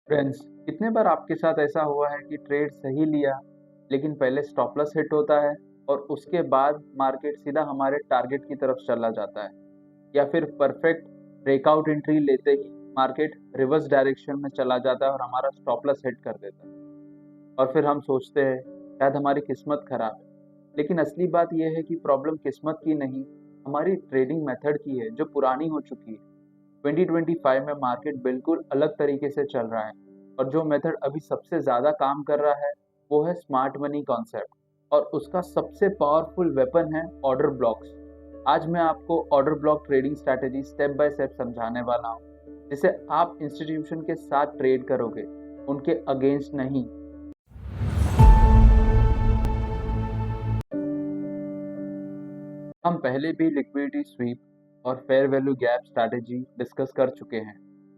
Friends, कितने बार आपके साथ ऐसा हुआ है कि ट्रेड सही लिया लेकिन पहले स्टॉप लॉस हिट होता है और उसके बाद मार्केट सीधा हमारे टारगेट की तरफ चला जाता है, या फिर परफेक्ट ब्रेकआउट एंट्री लेते ही मार्केट रिवर्स डायरेक्शन में चला जाता है और हमारा स्टॉप लॉस हिट कर देता है। और फिर हम सोचते हैं शायद हमारी किस्मत खराब है, लेकिन असली बात यह है कि प्रॉब्लम किस्मत की नहीं, हमारी ट्रेडिंग मेथड की है जो पुरानी हो चुकी है। 2025 में मार्केट बिल्कुल अलग तरीके से चल रहा है और जो मेथड अभी सबसे ज़्यादा काम कर रहा है वो है स्मार्ट मनी कॉन्सेप्ट, और उसका सबसे पावरफुल वेपन है ऑर्डर ब्लॉक्स। आज मैं आपको order block trading strategy step by step समझाने वाला हूँ, जिसे आप इंस्टीट्यूशन के साथ ट्रेड करोगे, उनके अगेंस्ट नहीं। हम पहले भी लिक्विडिटी स्वीप और fair value gap strategy discuss कर चुके हैं।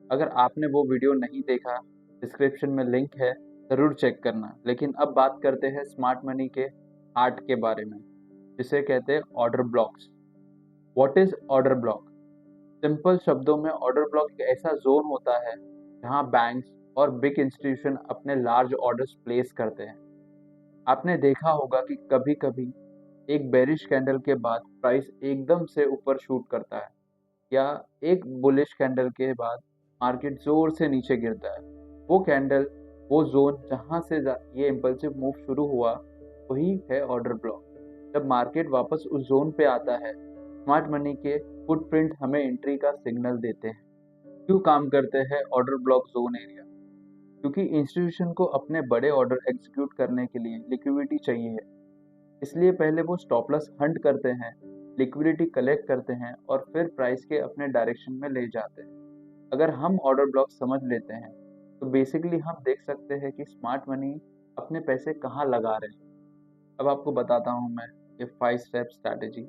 अगर आपने वो वीडियो नहीं देखा, डिस्क्रिप्शन में लिंक है, ज़रूर चेक करना। लेकिन अब बात करते हैं स्मार्ट मनी के आर्ट के बारे में, जिसे कहते हैं order blocks. What is order block? Simple शब्दों में ऑर्डर ब्लॉक एक ऐसा जोन होता है जहां बैंक्स और बिग इंस्टीट्यूशन अपने लार्ज ऑर्डर्स प्लेस करते हैं। आपने देखा होगा कि कभी कभी एक बेरिश कैंडल के बाद प्राइस एकदम से ऊपर शूट करता है, या एक बुलिश कैंडल के बाद मार्केट जोर से नीचे गिरता है। वो कैंडल, वो जोन जहां से ये इम्पल्सिव मूव शुरू हुआ, वही है ऑर्डर ब्लॉक। जब मार्केट वापस उस जोन पे आता है, स्मार्ट मनी के फुटप्रिंट हमें एंट्री का सिग्नल देते हैं। क्यों काम करते हैं ऑर्डर ब्लॉक जोन एरिया? क्योंकि इंस्टीट्यूशन को अपने बड़े ऑर्डर एग्जीक्यूट करने के लिए लिक्विडिटी चाहिए है, इसलिए पहले वो स्टॉप लॉस हंट करते हैं, लिक्विडिटी कलेक्ट करते हैं और फिर प्राइस के अपने डायरेक्शन में ले जाते हैं। अगर हम ऑर्डर ब्लॉक समझ लेते हैं तो बेसिकली हम देख सकते हैं कि स्मार्ट मनी अपने पैसे कहाँ लगा रहे हैं। अब आपको बताता हूँ मैं ये 5 स्टेप स्ट्रैटेजी,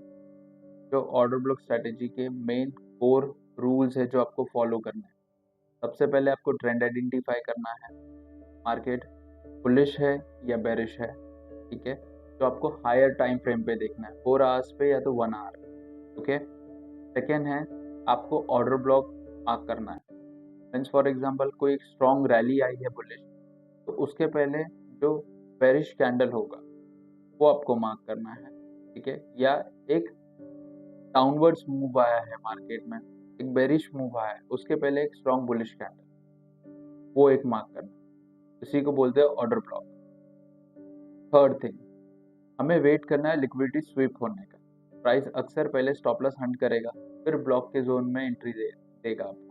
जो ऑर्डर ब्लॉक स्ट्रैटेजी के मेन कोर रूल्स है जो आपको फॉलो करना है। सबसे पहले आपको ट्रेंड आइडेंटिफाई करना है, मार्केट बुलिश है या बेरिश है, ठीक है। तो आपको हायर टाइम फ्रेम पे देखना है, 4 आवर्स पे या तो 1 आवर, ओके। सेकेंड है, आपको ऑर्डर ब्लॉक मार्क करना है। मीन्स फॉर एग्जांपल कोई एक स्ट्रॉन्ग रैली आई है बुलिश, तो उसके पहले जो बेरिश कैंडल होगा वो आपको मार्क करना है, ठीक है। या एक डाउनवर्ड्स मूव आया है मार्केट में, एक बेरिश मूव आया है, उसके पहले एक स्ट्रॉन्ग बुलिश कैंडल, वो एक मार्क करना है। इसी को बोलते हैं ऑर्डर ब्लॉक। थर्ड थिंग, हमें वेट करना है लिक्विडिटी स्वीप होने का। प्राइस अक्सर पहले स्टॉप लॉस हंट करेगा, फिर ब्लॉक के जोन में एंट्री देगा आपको।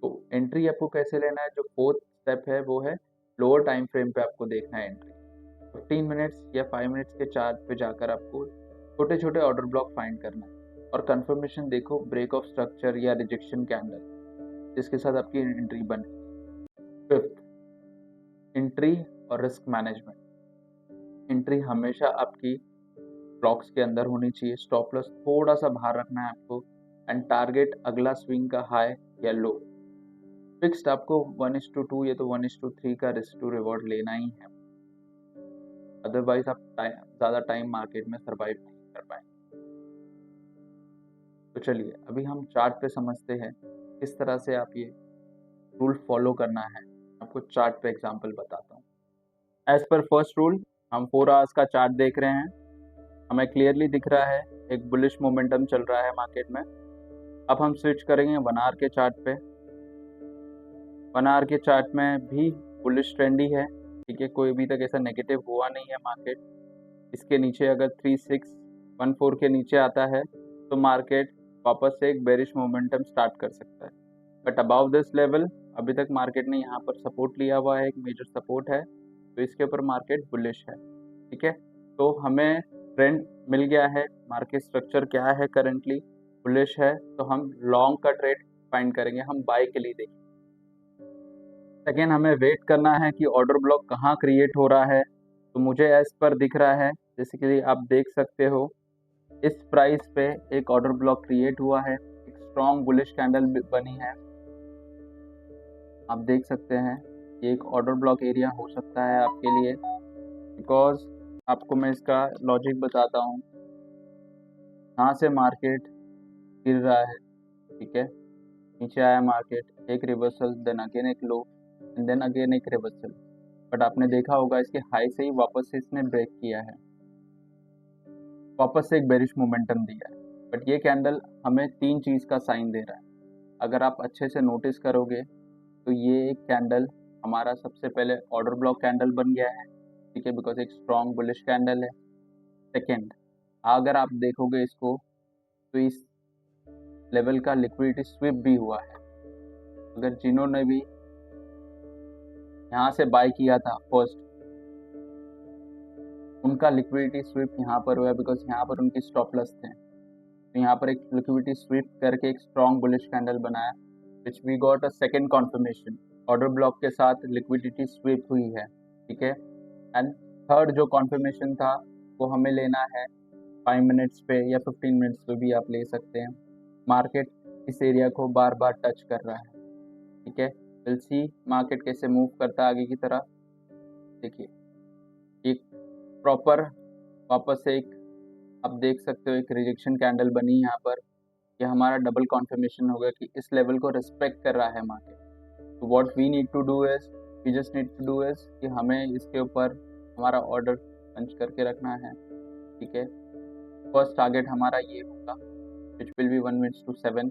तो एंट्री आपको कैसे लेना है? जो फोर्थ स्टेप है वो है लोअर टाइम फ्रेम पे आपको देखना है एंट्री। 15 मिनट्स या 5 मिनट्स के चार्ट पे जाकर आपको छोटे छोटे ऑर्डर ब्लॉक फाइंड करना है और कंफर्मेशन देखो, ब्रेक ऑफ स्ट्रक्चर या रिजेक्शन कैंडल जिसके साथ आपकी एंट्री बने। फिफ्थ, एंट्री और रिस्क मैनेजमेंट। एंट्री हमेशा आपकी ब्लॉक्स के अंदर होनी चाहिए, स्टॉप लॉस थोड़ा सा बाहर रखना है आपको, एंड टारगेट अगला स्विंग का हाई या लो। फिक्स्ड आपको 1:2 या तो 1:3 का रिस्क टू रिवॉर्ड लेना ही है, अदरवाइज आप ज़्यादा टाइम मार्केट में सरवाइव नहीं कर पाएंगे। तो चलिए अभी हम चार्ट पे समझते हैं किस तरह से आप ये रूल फॉलो करना है। आपको चार्ट पे एग्जांपल बताता हूँ। एज पर फर्स्ट रूल, हम 4 आवर्स का चार्ट देख रहे हैं, हमें क्लियरली दिख रहा है एक बुलिश मोमेंटम चल रहा है मार्केट में। अब हम स्विच करेंगे 1 आवर के चार्ट पे। 1 आवर के चार्ट में भी बुलिश ट्रेंड ही है, ठीक है, कोई अभी तक ऐसा नेगेटिव हुआ नहीं है मार्केट। इसके नीचे अगर 3614 के नीचे आता है तो मार्केट वापस से एक बेरिश मोमेंटम स्टार्ट कर सकता है। बट अबाव दिस लेवल अभी तक मार्केट ने यहाँ पर सपोर्ट लिया हुआ है, एक मेजर सपोर्ट है, तो इसके ऊपर मार्केट बुलिश है, ठीक है। तो हमें ट्रेंड मिल गया है, मार्केट स्ट्रक्चर क्या है करंटली, बुलिश है, तो हम लॉन्ग का ट्रेड फाइंड करेंगे, हम बाय के लिए देखेंगे। सेकेंड, हमें वेट करना है कि ऑर्डर ब्लॉक कहाँ क्रिएट हो रहा है। तो मुझे एज पर दिख रहा है, जैसे कि आप देख सकते हो इस प्राइस पे एक ऑर्डर ब्लॉक क्रिएट हुआ है, एक स्ट्रॉन्ग बुलिश कैंडल बनी है, आप देख सकते हैं। ये एक ऑर्डर ब्लॉक एरिया हो सकता है आपके लिए, बिकॉज आपको मैं इसका लॉजिक बताता हूँ। यहाँ से मार्केट गिर रहा है, ठीक है, नीचे आया मार्केट, एक रिवर्सल, देन अगेन एक लो, एंड देन अगेन एक रिवर्सल। बट आपने देखा होगा इसके हाई से ही वापस से इसने ब्रेक किया है, वापस से एक बेरिश मोमेंटम दिया है। बट ये कैंडल हमें 3 चीज़ का साइन दे रहा है। अगर आप अच्छे से नोटिस करोगे तो ये एक कैंडल हमारा सबसे पहले ऑर्डर ब्लॉक कैंडल बन गया है, ठीक है, बिकॉज एक स्ट्रॉन्ग बुलिश कैंडल है। सेकेंड, अगर आप देखोगे इसको तो इस लेवल का लिक्विडिटी स्विप भी हुआ है। अगर जिन्होंने भी यहाँ से बाय किया था फर्स्ट, उनका लिक्विडिटी स्विप यहाँ पर हुआ बिकॉज यहाँ पर उनकी स्टॉप लॉस थे। तो यहाँ पर एक लिक्विडिटी स्विप करके एक स्ट्रॉन्ग बुलिश कैंडल बनाया, which we got a second confirmation. Order block के साथ लिक्विडिटी स्विप हुई है, ठीक है। एंड थर्ड जो कॉन्फर्मेशन था वो हमें लेना है 5 मिनट्स पे या 15 मिनट्स पे भी आप ले सकते हैं। मार्केट इस एरिया को बार बार टच कर रहा है, ठीक है। विल सी मार्केट कैसे मूव करता है आगे की तरफ। देखिए एक प्रॉपर वापस से एक आप देख सकते हो एक रिजेक्शन कैंडल बनी यहाँ पर। ये हमारा डबल कॉन्फर्मेशन हो गया कि इस लेवल को रिस्पेक्ट कर रहा है मार्केट। तो what we need to do is we just need to do is कि हमें इसके ऊपर हमारा ऑर्डर पंच करके रखना है, ठीक है। फर्स्ट टारगेट हमारा ये होगा which will be 1:7।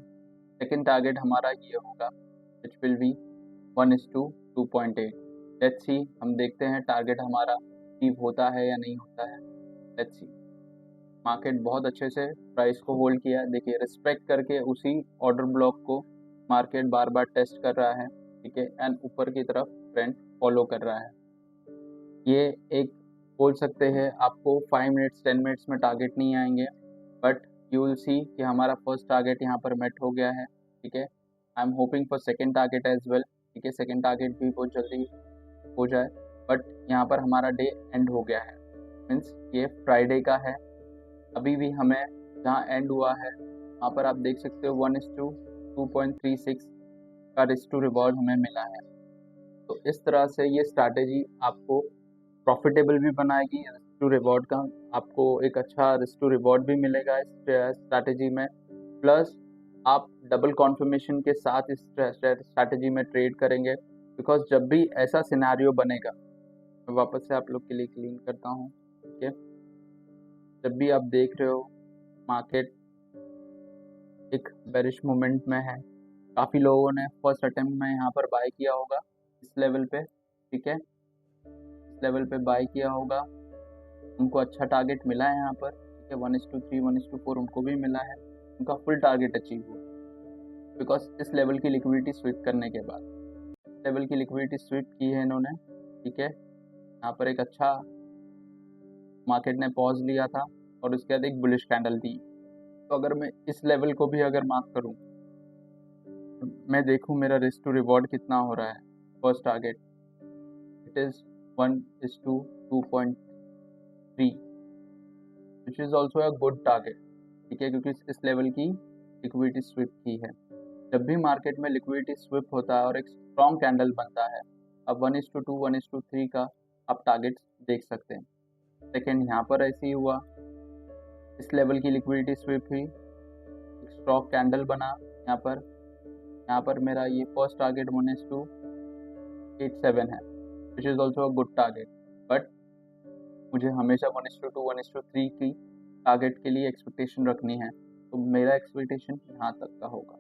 Second target हमारा ये होगा which will be 1:2.8। Let's see, हम देखते हैं टारगेट हमारा अचीव होता है या नहीं होता है। Let's see. मार्केट बहुत अच्छे से प्राइस को होल्ड किया, देखिए रिस्पेक्ट करके उसी ऑर्डर ब्लॉक को मार्केट बार बार टेस्ट कर रहा है, ठीक है। एंड ऊपर की तरफ ट्रेंड फॉलो कर रहा है। ये एक बोल सकते हैं आपको 5 मिनट्स 10 मिनट्स में टारगेट नहीं आएंगे, बट यू विल सी कि हमारा फर्स्ट टारगेट यहाँ पर मेट हो गया है, ठीक है। I am hoping for second target as well, ठीक है। सेकेंड टारगेट भी बहुत जल्दी हो जाए, बट यहाँ पर हमारा डे एंड हो गया है, मीन्स ये फ्राइडे का है। अभी भी हमें जहाँ एंड हुआ है वहाँ पर आप देख सकते हो 1:2.36 का रिस्क टू रिवॉर्ड हमें मिला है। तो इस तरह से ये स्ट्रैटेजी आपको प्रॉफिटेबल भी बनाएगी। रिस्क टू रिवॉर्ड का आपको एक अच्छा रिस्क टू रिवॉर्ड भी मिलेगा इस स्ट्रैटेजी में, प्लस आप डबल कॉन्फर्मेशन के साथ इस स्ट्रैटेजी में ट्रेड करेंगे। बिकॉज जब भी ऐसा सिनेरियो बनेगा, मैं वापस से आप लोग के लिए क्लीन करता हूँ, ठीक है। जब भी आप देख रहे हो मार्केट एक बेरिश मोमेंट में है, काफ़ी लोगों ने फर्स्ट अटेम्प्ट में यहाँ पर बाय किया होगा इस लेवल पे, ठीक है। इस लेवल पे बाय किया होगा, उनको अच्छा टारगेट मिला है यहाँ पर, ठीक है। 1:3 1:4 उनको भी मिला है, उनका फुल टारगेट अचीव हुआ बिकॉज इस लेवल की लिक्विडिटी स्विप करने के बाद लेवल की लिक्विडिटी स्विप की है इन्होंने, ठीक है। यहाँ पर एक अच्छा मार्केट ने पॉज लिया था और उसके बाद एक बुलिश कैंडल दी। तो अगर मैं इस लेवल को भी अगर मार्क करूं, मैं देखूं मेरा रिस्क टू रिवॉर्ड कितना हो रहा है। First target it is 1:2.3 which is also a good target, ठीक है, क्योंकि इस लेवल की लिक्विडिटी स्विप की है। जब भी मार्केट में लिक्विडिटी स्विप होता है और एक स्ट्रॉन्ग कैंडल बनता है, अब 1:2 1:3 का आप टारगेट देख सकते हैं। सेकेंड, यहाँ पर ऐसे ही हुआ, इस लेवल की लिक्विडिटी स्विप हुई, एक स्ट्रॉन्ग कैंडल बना यहाँ पर मेरा ये फर्स्ट टारगेट 1:87 है, which is also a good target. But मुझे हमेशा 1:2 1:3 की टारगेट के लिए एक्सपेक्टेशन रखनी है, तो मेरा एक्सपेक्टेशन यहाँ तक का होगा।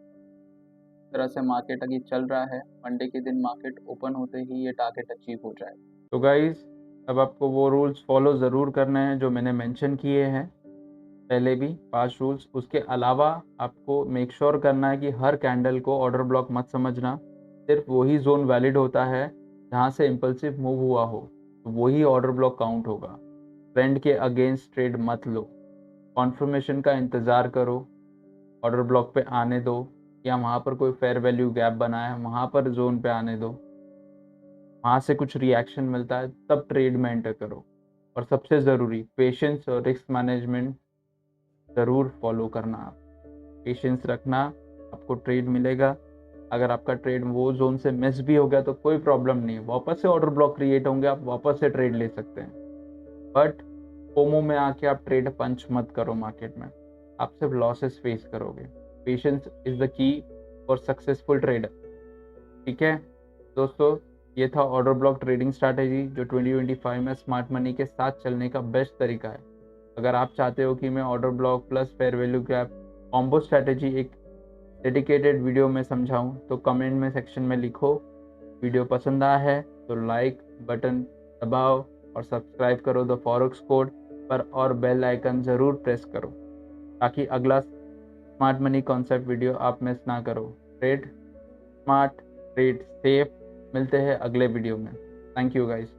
इस तरह से मार्केट अभी चल रहा है, मंडे के दिन मार्केट ओपन होते ही ये टारगेट अचीव हो जाए। तो गाइज, अब आपको वो रूल्स फॉलो ज़रूर करने हैं जो मैंने मेंशन किए हैं पहले भी 5 रूल्स। उसके अलावा आपको मेक श्योर करना है कि हर कैंडल को ऑर्डर ब्लॉक मत समझना। सिर्फ वही जोन वैलिड होता है जहाँ से इम्पल्सिव मूव हुआ हो, तो वही ऑर्डर ब्लॉक काउंट होगा। ट्रेंड के अगेंस्ट ट्रेड मत लो, कॉन्फर्मेशन का इंतज़ार करो, ऑर्डर ब्लॉक पे आने दो, या वहाँ पर कोई फेयर वैल्यू गैप बना है वहाँ पर जोन पे आने दो, वहाँ से कुछ रिएक्शन मिलता है तब ट्रेड में एंटर करो। और सबसे ज़रूरी पेशेंस और रिस्क मैनेजमेंट ज़रूर फॉलो करना। आप पेशेंस रखना, आपको ट्रेड मिलेगा। अगर आपका ट्रेड वो जोन से मिस भी हो गया तो कोई प्रॉब्लम नहीं, वापस से ऑर्डर ब्लॉक क्रिएट होंगे, आप वापस से ट्रेड ले सकते हैं। बट फोमो में आके आप ट्रेड पंच मत करो मार्केट में, आप सिर्फ लॉसेस फेस करोगे। Patience is the key for successful trader, ठीक है दोस्तों। ये था ऑर्डर ब्लॉक ट्रेडिंग स्ट्रैटेजी जो 2025 में स्मार्ट मनी के साथ चलने का बेस्ट तरीका है। अगर आप चाहते हो कि मैं order block plus fair value gap combo strategy एक डेडिकेटेड वीडियो में समझाऊं तो कमेंट में सेक्शन में लिखो। वीडियो पसंद आया है तो लाइक बटन दबाओ और सब्सक्राइब करो द फॉरेक्स कोड पर और बेल आइकन ज़रूर प्रेस करो ताकि अगला स्मार्ट मनी कॉन्सेप्ट वीडियो आप मिस ना करो। Trade smart, trade safe. मिलते हैं अगले वीडियो में। Thank you guys.